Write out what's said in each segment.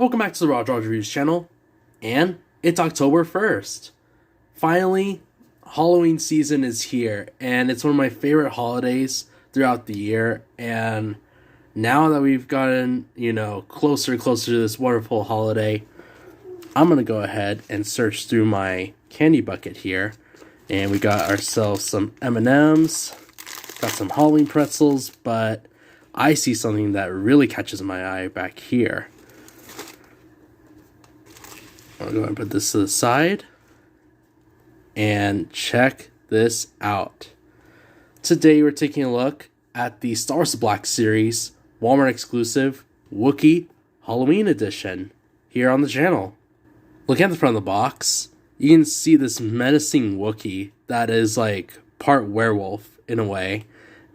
Welcome back to the Raw Dog Reviews channel, and it's October 1st. Finally, Halloween season is here, and it's one of my favorite holidays throughout the year, and now that we've gotten, closer and closer to this wonderful holiday, I'm going to go ahead and search through my candy bucket here, and we got ourselves some M&Ms, got some Halloween pretzels, but I see something that really catches my eye back here. I'll go ahead and put this to the side. And check this out. Today we're taking a look at the Star Wars Black Series Walmart exclusive Wookie Halloween edition here on the channel. Looking at the front of the box, you can see this menacing Wookie that is like part werewolf in a way.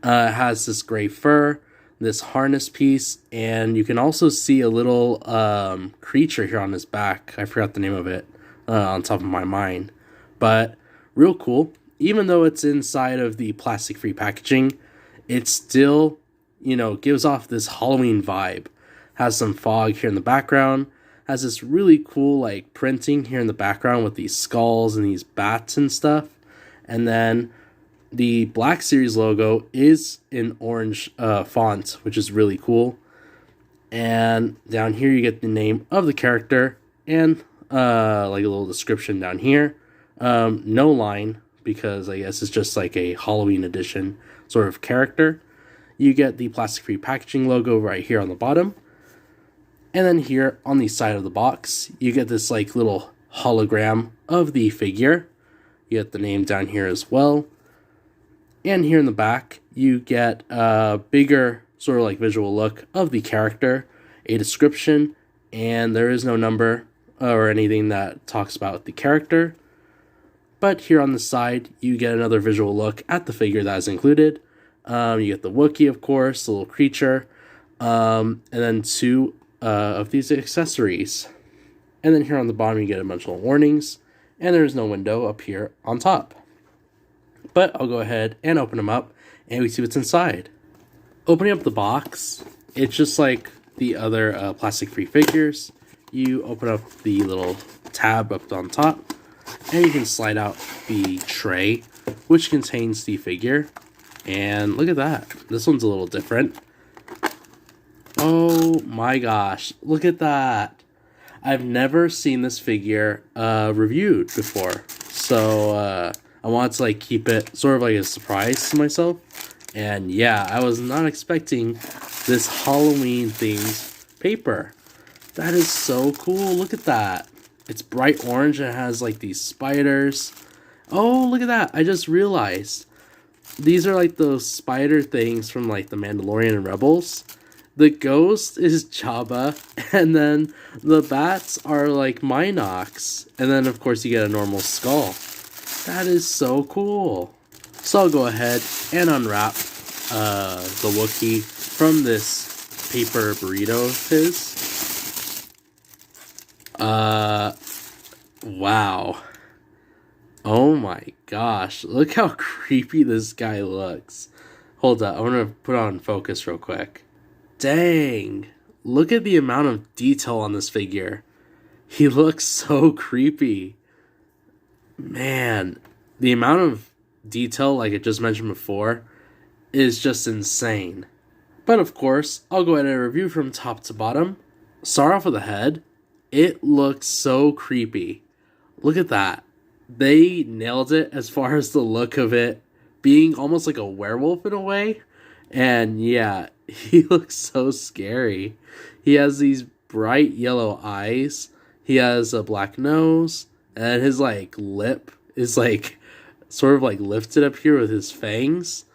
It has this gray fur, this harness piece, and you can also see a little creature here on his back. I forgot the name of it on top of my mind. But real cool. Even though it's inside of the plastic-free packaging, it still, gives off this Halloween vibe. Has some fog here in the background. Has this really cool like printing here in the background with these skulls and these bats and stuff. And then the Black Series logo is in orange font, which is really cool. And down here you get the name of the character and like a little description down here. No line, because I guess it's just like a Halloween edition sort of character. You get the plastic-free packaging logo right here on the bottom. And then here on the side of the box, you get this like little hologram of the figure. You get the name down here as well. And here in the back, you get a bigger sort of like visual look of the character, a description, and there is no number or anything that talks about the character. But here on the side, you get another visual look at the figure that is included. You get the Wookiee, of course, the little creature, and then two of these accessories. And then here on the bottom, you get a bunch of little warnings, and there is no window up here on top. But I'll go ahead and open them up, and we see what's inside. Opening up the box, it's just like the other plastic-free figures. You open up the little tab up on top, and you can slide out the tray, which contains the figure. And look at that. This one's a little different. Oh my gosh, look at that. I've never seen this figure reviewed before. So I wanted to like keep it sort of like a surprise to myself. And yeah, I was not expecting this Halloween themed paper. That is so cool. Look at that. It's bright orange and it has like these spiders. Oh, look at that. I just realized. These are like those spider things from like the Mandalorian and Rebels. The ghost is Jabba, and then the bats are like Minox. And then of course you get a normal skull. That is so cool. So I'll go ahead and unwrap the Wookiee from this paper burrito of his. Wow. Oh my gosh. Look how creepy this guy looks. Hold up. I want to put on focus real quick. Dang. Look at the amount of detail on this figure. He looks so creepy. Man, the amount of detail, like I just mentioned before, is just insane. But of course, I'll go ahead and review from top to bottom. Start off with the head. It looks so creepy. Look at that. They nailed it as far as the look of it being almost like a werewolf in a way. And yeah, he looks so scary. He has these bright yellow eyes. He has a black nose. And his like lip is like sort of like lifted up here with his fangs.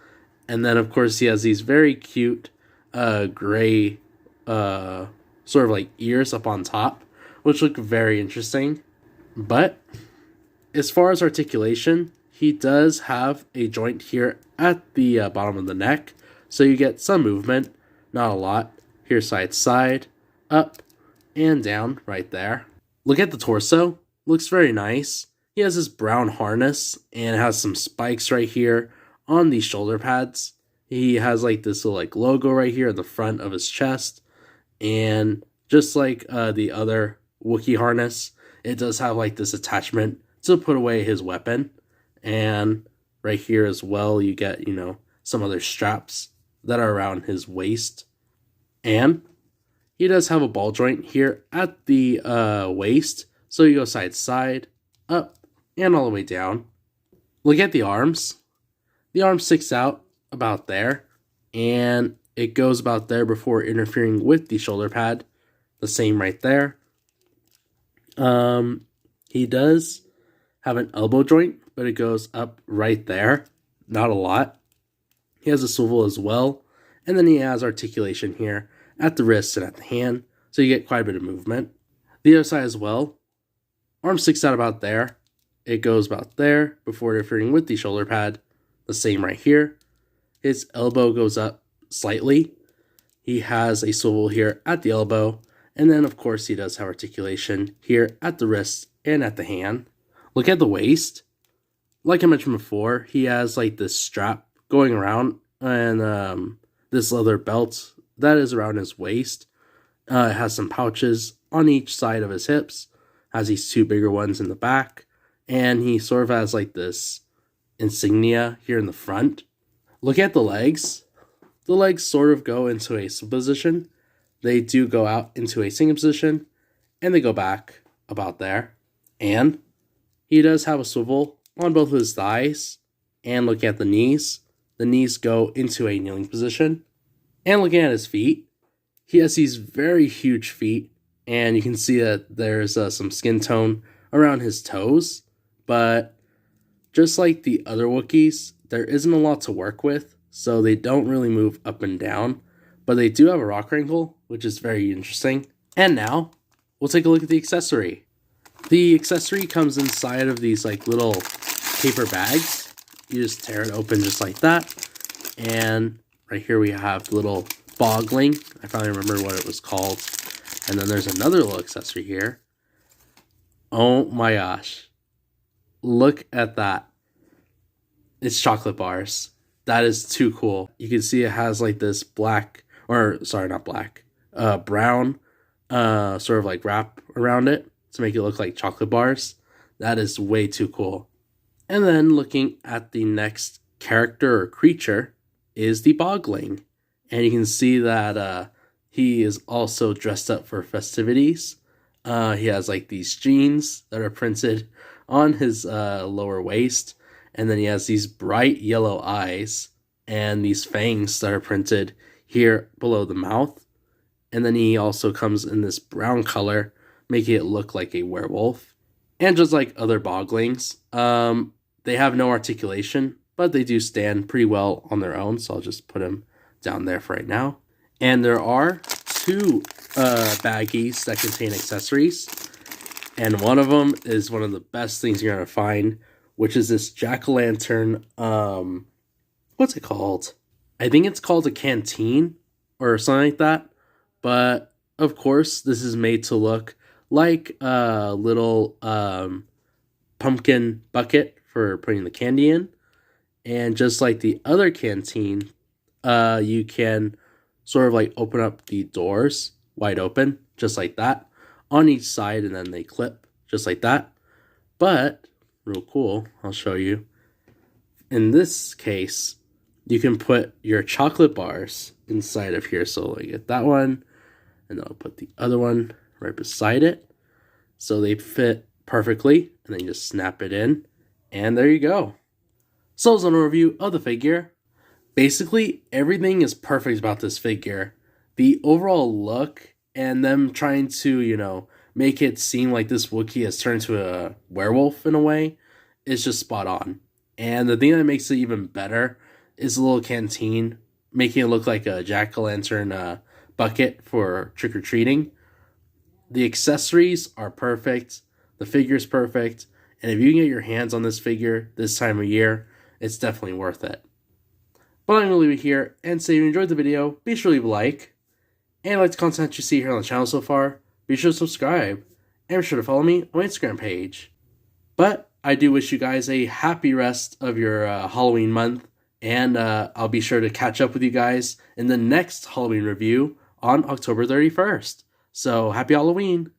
And then of course he has these very cute gray sort of like ears up on top, which look very interesting. But as far as articulation, he does have a joint here at the bottom of the neck. So you get some movement, not a lot. Here side to side, up and down right there. Look at the torso. Looks very nice. He has this brown harness and it has some spikes right here on the shoulder pads. He has like this little like logo right here at the front of his chest. And Just like the other Wookiee harness, it does have like this attachment to put away his weapon. And right here as well, you get, some other straps that are around his waist. And he does have a ball joint here at the waist. So you go side to side, up, and all the way down. Look at the arms. The arm sticks out about there. And it goes about there before interfering with the shoulder pad. The same right there. He does have an elbow joint, but it goes up right there. Not a lot. He has a swivel as well. And then he has articulation here at the wrist and at the hand. So you get quite a bit of movement. The other side as well. Arm sticks out about there. It goes about there before interfering with the shoulder pad. The same right here. His elbow goes up slightly. He has a swivel here at the elbow. And then, of course, he does have articulation here at the wrist and at the hand. Look at the waist. Like I mentioned before, he has like this strap going around and this leather belt that is around his waist. It has some pouches on each side of his hips. Has these two bigger ones in the back. And he sort of has like this insignia here in the front. Look at the legs. The legs sort of go into a split position. They do go out into a single position, and they go back about there. And he does have a swivel on both of his thighs. And look at the knees. The knees go into a kneeling position. And looking at his feet, he has these very huge feet. And you can see that there's some skin tone around his toes. But just like the other Wookiees, there isn't a lot to work with. So they don't really move up and down. But they do have a rock wrinkle, which is very interesting. And now, we'll take a look at the accessory. The accessory comes inside of these like little paper bags. You just tear it open just like that. And right here we have the little bogling. I finally remember what it was called. And then there's another little accessory here. Oh my gosh. Look at that. It's chocolate bars. That is too cool. You can see it has like this black, or sorry, not black, brown sort of like wrap around it to make it look like chocolate bars. That is way too cool. And then looking at the next character or creature is the Bogling. And you can see that he is also dressed up for festivities. He has like these jeans that are printed on his lower waist. And then he has these bright yellow eyes and these fangs that are printed here below the mouth. And then he also comes in this brown color, making it look like a werewolf. And just like other Boglings, they have no articulation, but they do stand pretty well on their own. So I'll just put him down there for right now. And there are two baggies that contain accessories. And one of them is one of the best things you're going to find, which is this jack-o'-lantern, what's it called? I think it's called a canteen or something like that. But, of course, this is made to look like a little pumpkin bucket for putting the candy in. And just like the other canteen, you can sort of like open up the doors wide open, just like that, on each side, and then they clip, just like that. But, real cool, I'll show you. In this case, you can put your chocolate bars inside of here. So I get that one, and then I'll put the other one right beside it. So they fit perfectly, and then you just snap it in, and there you go. So as an overview of the figure, basically everything is perfect about this figure. The overall look and them trying to, make it seem like this Wookiee has turned into a werewolf in a way is just spot on. And the thing that makes it even better is the little canteen, making it look like a jack-o'-lantern bucket for trick-or-treating. The accessories are perfect. The figure's perfect. And if you can get your hands on this figure this time of year, it's definitely worth it. But I'm going to leave it here and say if you enjoyed the video, be sure to leave a like. And like the content you see here on the channel so far, be sure to subscribe. And be sure to follow me on my Instagram page. But I do wish you guys a happy rest of your Halloween month. And I'll be sure to catch up with you guys in the next Halloween review on October 31st. So happy Halloween!